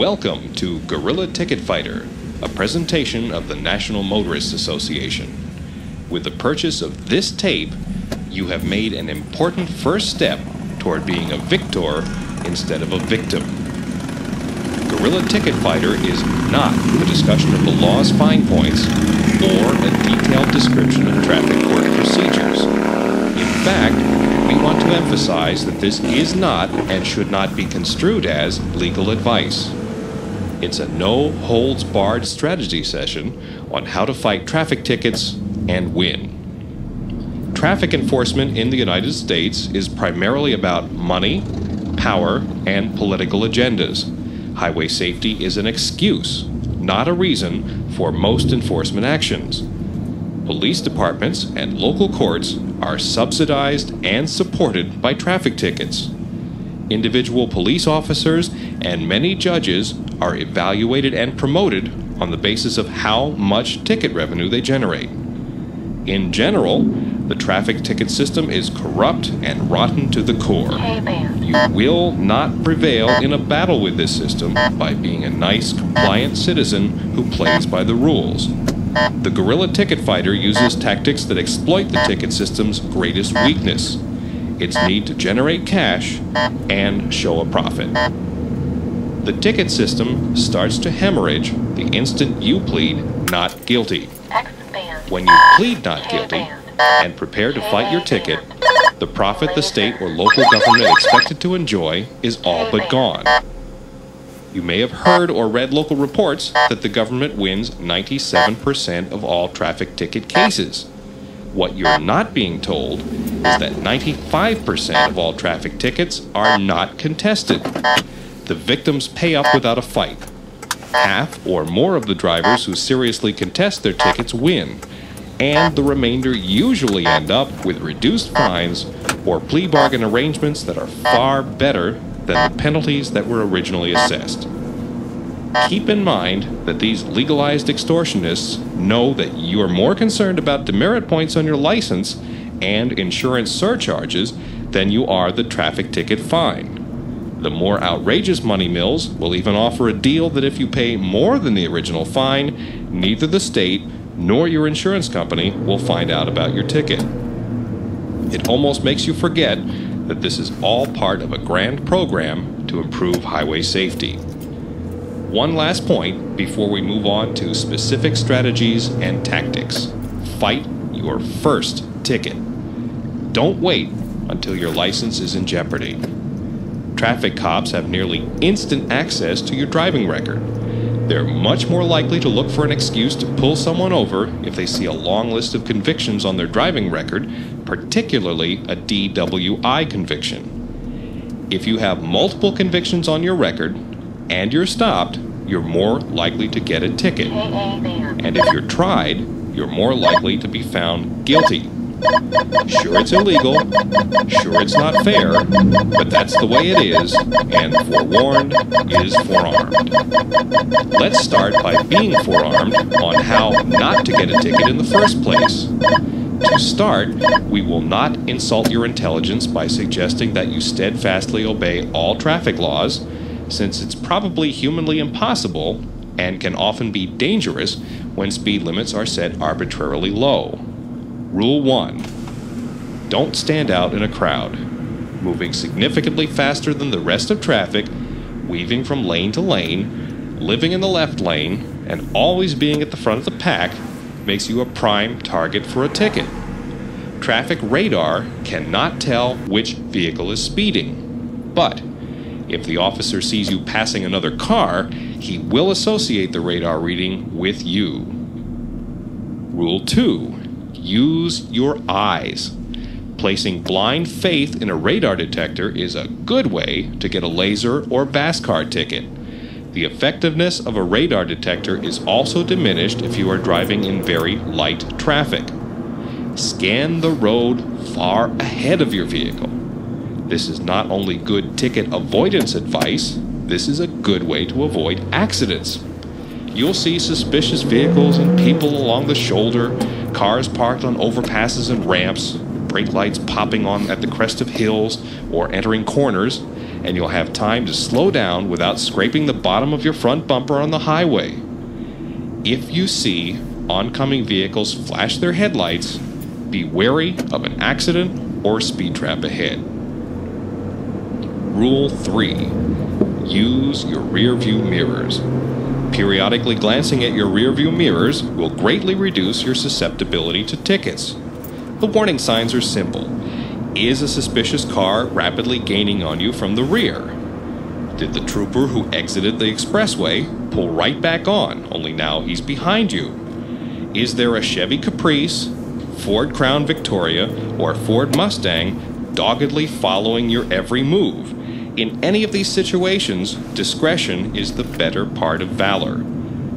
Welcome to Guerrilla Ticket Fighter, a presentation of the National Motorists Association. With the purchase of this tape, you have made an important first step toward being a victor instead of a victim. Guerrilla Ticket Fighter is not a discussion of the law's fine points or a detailed description of traffic court procedures. In fact, we want to emphasize that this is not and should not be construed as legal advice. It's a no-holds-barred strategy session on how to fight traffic tickets and win. Traffic enforcement in the United States is primarily about money, power, and political agendas. Highway safety is an excuse, not a reason, for most enforcement actions. Police departments and local courts are subsidized and supported by traffic tickets. Individual police officers and many judges are evaluated and promoted on the basis of how much ticket revenue they generate. In general, the traffic ticket system is corrupt and rotten to the core. You will not prevail in a battle with this system by being a nice, compliant citizen who plays by the rules. The guerrilla ticket fighter uses tactics that exploit the ticket system's greatest weakness: its need to generate cash and show a profit. The ticket system starts to hemorrhage the instant you plead not guilty. When you plead not guilty and prepare to fight your ticket, the profit the state or local government expected to enjoy is all but gone. You may have heard or read local reports that the government wins 97% of all traffic ticket cases. What you're not being told is that 95% of all traffic tickets are not contested. The victims pay up without a fight. Half or more of the drivers who seriously contest their tickets win, and the remainder usually end up with reduced fines or plea bargain arrangements that are far better than the penalties that were originally assessed. Keep in mind that these legalized extortionists know that you are more concerned about demerit points on your license and insurance surcharges than you are the traffic ticket fine. The more outrageous money mills will even offer a deal that if you pay more than the original fine, neither the state nor your insurance company will find out about your ticket. It almost makes you forget that this is all part of a grand program to improve highway safety. One last point before we move on to specific strategies and tactics. Fight your first ticket. Don't wait until your license is in jeopardy. Traffic cops have nearly instant access to your driving record. They're much more likely to look for an excuse to pull someone over if they see a long list of convictions on their driving record, particularly a DWI conviction. If you have multiple convictions on your record and you're stopped, you're more likely to get a ticket. And if you're tried, you're more likely to be found guilty. Sure, it's illegal, sure, it's not fair, but that's the way it is, and forewarned is forearmed. Let's start by being forearmed on how not to get a ticket in the first place. To start, we will not insult your intelligence by suggesting that you steadfastly obey all traffic laws, since it's probably humanly impossible and can often be dangerous when speed limits are set arbitrarily low. Rule 1. Don't stand out in a crowd. Moving significantly faster than the rest of traffic, weaving from lane to lane, living in the left lane, and always being at the front of the pack makes you a prime target for a ticket. Traffic radar cannot tell which vehicle is speeding, but if the officer sees you passing another car, he will associate the radar reading with you. Rule 2. Use your eyes. Placing blind faith in a radar detector is a good way to get a laser or BASCAR ticket. The effectiveness of a radar detector is also diminished if you are driving in very light traffic. Scan the road far ahead of your vehicle. This is not only good ticket avoidance advice, this is a good way to avoid accidents. You'll see suspicious vehicles and people along the shoulder, cars parked on overpasses and ramps. brake lights popping on at the crest of hills or entering corners, and you'll have time to slow down without scraping the bottom of your front bumper on the highway. If you see oncoming vehicles flash their headlights, be wary of an accident or speed trap ahead. Rule 3. Use your rear view mirrors. Periodically glancing at your rear view mirrors will greatly reduce your susceptibility to tickets. The warning signs are simple. Is a suspicious car rapidly gaining on you from the rear? Did the trooper who exited the expressway pull right back on, only now he's behind you? Is there a Chevy Caprice, Ford Crown Victoria, or Ford Mustang doggedly following your every move? In any of these situations, discretion is the better part of valor.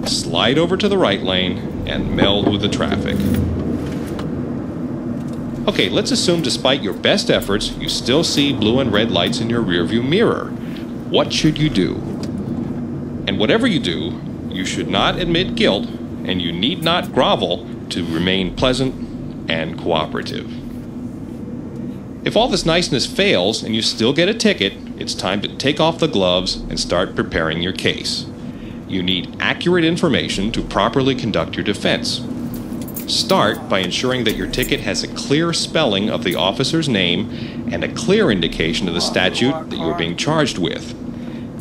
Slide over to the right lane and meld with the traffic. Okay, let's assume despite your best efforts, you still see blue and red lights in your rearview mirror. What should you do? And whatever you do, you should not admit guilt, and you need not grovel to remain pleasant and cooperative. If all this niceness fails and you still get a ticket, it's time to take off the gloves and start preparing your case. You need accurate information to properly conduct your defense. Start by ensuring that your ticket has a clear spelling of the officer's name and a clear indication of the statute that you are being charged with.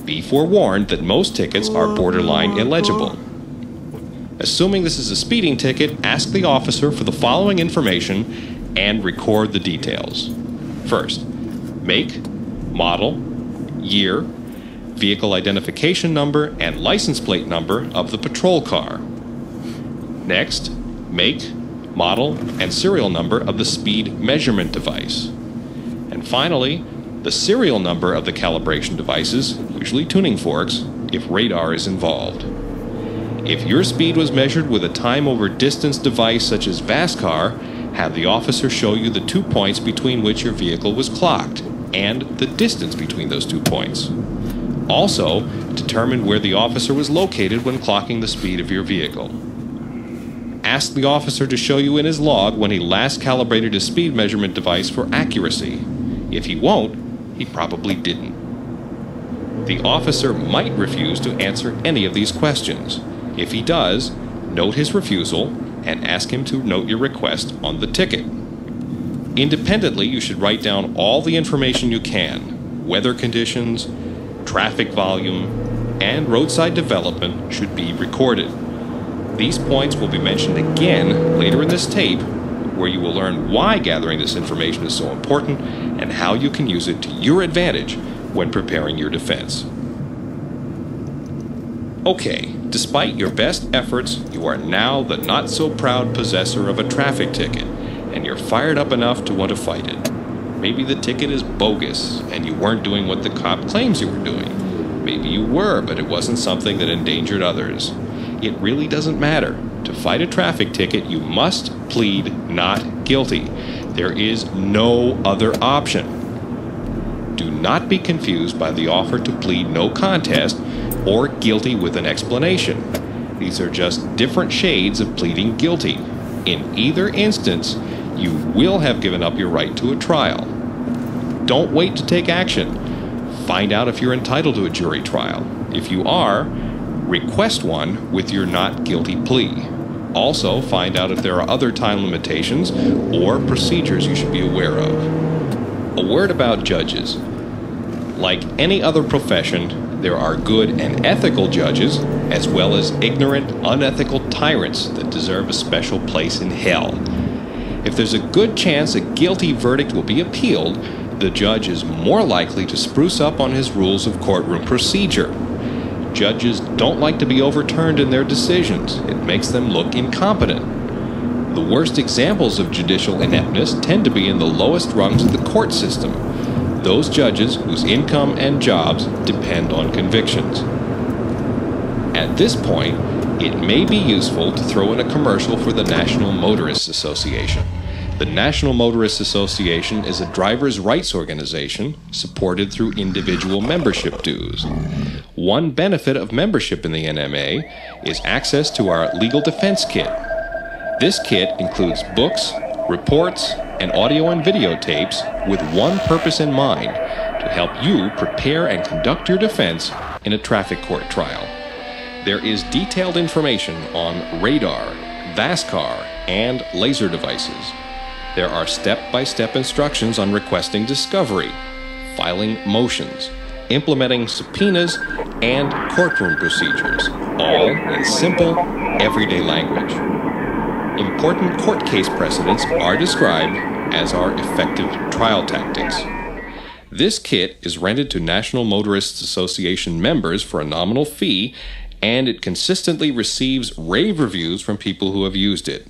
Be forewarned that most tickets are borderline illegible. Assuming this is a speeding ticket, ask the officer for the following information and record the details. First, make, model, year, vehicle identification number, and license plate number of the patrol car. Next, make, model, and serial number of the speed measurement device. And finally, the serial number of the calibration devices, usually tuning forks, if radar is involved. If your speed was measured with a time over distance device such as VASCAR, have the officer show you the 2 points between which your vehicle was clocked and the distance between those 2 points. Also, determine where the officer was located when clocking the speed of your vehicle. Ask the officer to show you in his log when he last calibrated his speed measurement device for accuracy. If he won't, he probably didn't. The officer might refuse to answer any of these questions. If he does, note his refusal and ask him to note your request on the ticket. Independently, you should write down all the information you can. Weather conditions, traffic volume, and roadside development should be recorded. These points will be mentioned again later in this tape, where you will learn why gathering this information is so important and how you can use it to your advantage when preparing your defense. Okay, despite your best efforts, you are now the not-so-proud possessor of a traffic ticket, and you're fired up enough to want to fight it. Maybe the ticket is bogus, and you weren't doing what the cop claims you were doing. Maybe you were, but it wasn't something that endangered others. It really doesn't matter. To fight a traffic ticket, you must plead not guilty. There is no other option. Do not be confused by the offer to plead no contest or guilty with an explanation. These are just different shades of pleading guilty. In either instance, you will have given up your right to a trial. Don't wait to take action. Find out if you're entitled to a jury trial. If you are, request one with your not guilty plea. Also, find out if there are other time limitations or procedures you should be aware of. A word about judges. Like any other profession, there are good and ethical judges, as well as ignorant, unethical tyrants that deserve a special place in hell. If there's a good chance a guilty verdict will be appealed, the judge is more likely to spruce up on his rules of courtroom procedure. Judges don't like to be overturned in their decisions. It makes them look incompetent. The worst examples of judicial ineptness tend to be in the lowest rungs of the court system. Those judges whose income and jobs depend on convictions. At this point, it may be useful to throw in a commercial for the National Motorists Association. The National Motorists Association is a driver's rights organization supported through individual membership dues. One benefit of membership in the NMA is access to our legal defense kit. This kit includes books, reports, and audio and videotapes with one purpose in mind: to help you prepare and conduct your defense in a traffic court trial. There is detailed information on radar, VASCAR, and laser devices. There are step-by-step instructions on requesting discovery, filing motions, implementing subpoenas, and courtroom procedures, all in simple, everyday language. Important court case precedents are described, as are effective trial tactics. This kit is rented to National Motorists Association members for a nominal fee, and it consistently receives rave reviews from people who have used it.